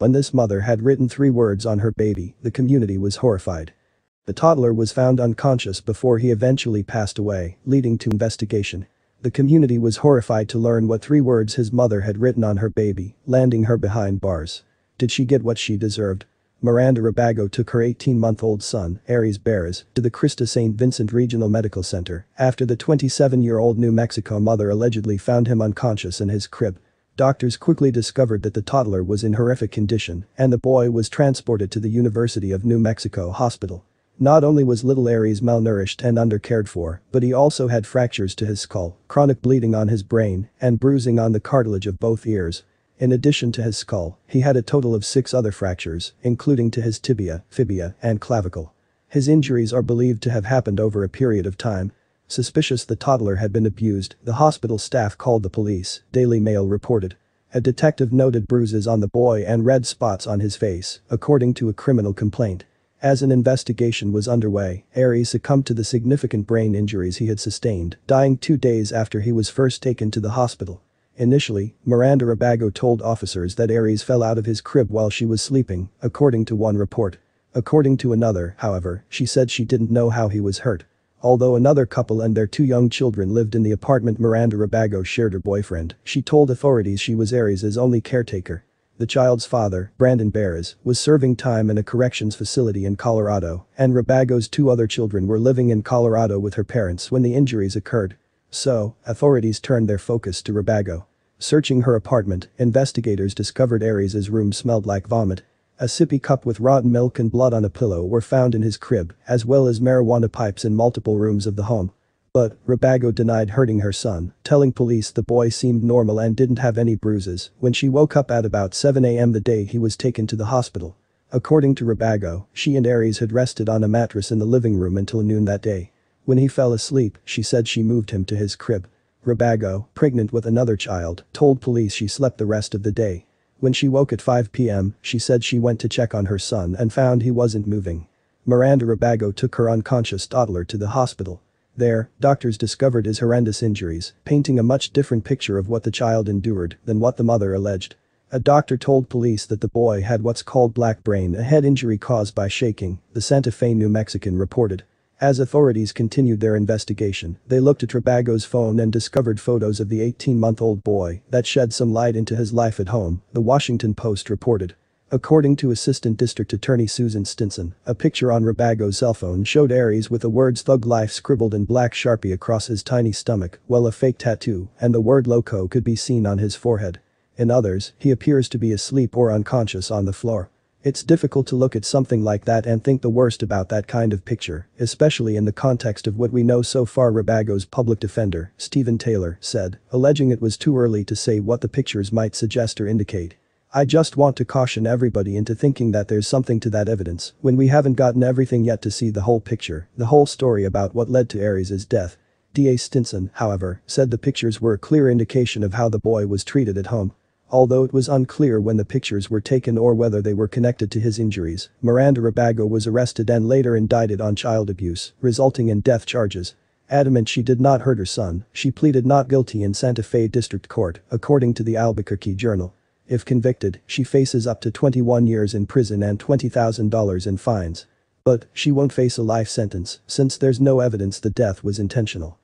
When this mother had written 3 words on her baby, the community was horrified. The toddler was found unconscious before he eventually passed away, leading to investigation. The community was horrified to learn what 3 words his mother had written on her baby, landing her behind bars. Did she get what she deserved? Miranda Rabago took her 18-month-old son, Aries Beres, to the Christa St. Vincent Regional Medical Center after the 27-year-old New Mexico mother allegedly found him unconscious in his crib. Doctors quickly discovered that the toddler was in horrific condition and the boy was transported to the University of New Mexico Hospital. Not only was little Aries malnourished and undercared for, but he also had fractures to his skull, chronic bleeding on his brain, and bruising on the cartilage of both ears. In addition to his skull, he had a total of 6 other fractures, including to his tibia, fibula, and clavicle. His injuries are believed to have happened over a period of time. Suspicious the toddler had been abused, the hospital staff called the police, Daily Mail reported. A detective noted bruises on the boy and red spots on his face, according to a criminal complaint. As an investigation was underway, Aries succumbed to the significant brain injuries he had sustained, dying 2 days after he was first taken to the hospital. Initially, Miranda Rabago told officers that Aries fell out of his crib while she was sleeping, according to one report. According to another, however, she said she didn't know how he was hurt. Although another couple and their 2 young children lived in the apartment Miranda Rabago shared her boyfriend, she told authorities she was Aries' only caretaker. The child's father, Brandon Beres, was serving time in a corrections facility in Colorado, and Rabago's 2 other children were living in Colorado with her parents when the injuries occurred. So, authorities turned their focus to Rabago. Searching her apartment, investigators discovered Aries' room smelled like vomit. A sippy cup with rotten milk and blood on a pillow were found in his crib, as well as marijuana pipes in multiple rooms of the home. But, Rabago denied hurting her son, telling police the boy seemed normal and didn't have any bruises when she woke up at about 7 a.m. the day he was taken to the hospital. According to Rabago, she and Aries had rested on a mattress in the living room until noon that day. When he fell asleep, she said she moved him to his crib. Rabago, pregnant with another child, told police she slept the rest of the day. When she woke at 5 p.m., she said she went to check on her son and found he wasn't moving. Miranda Rabago took her unconscious toddler to the hospital. There, doctors discovered his horrendous injuries, painting a much different picture of what the child endured than what the mother alleged. A doctor told police that the boy had what's called black brain, a head injury caused by shaking, the Santa Fe New Mexican reported. As authorities continued their investigation, they looked at Rabago's phone and discovered photos of the 18-month-old boy that shed some light into his life at home, the Washington Post reported. According to Assistant District Attorney Susan Stinson, a picture on Rabago's cell phone showed Aries with the words "Thug Life" scribbled in black Sharpie across his tiny stomach, while a fake tattoo and the word "Loco" could be seen on his forehead. In others, he appears to be asleep or unconscious on the floor. It's difficult to look at something like that and think the worst about that kind of picture, especially in the context of what we know so far. Rabago's public defender, Stephen Taylor, said, alleging it was too early to say what the pictures might suggest or indicate. "I just want to caution everybody into thinking that there's something to that evidence when we haven't gotten everything yet to see the whole picture, the whole story about what led to Aries' death." DA Stinson, however, said the pictures were a clear indication of how the boy was treated at home. Although it was unclear when the pictures were taken or whether they were connected to his injuries, Miranda Rabago was arrested and later indicted on child abuse, resulting in death charges. Adamant she did not hurt her son, she pleaded not guilty in Santa Fe District Court, according to the Albuquerque Journal. If convicted, she faces up to 21 years in prison and $20,000 in fines. But she won't face a life sentence, since there's no evidence the death was intentional.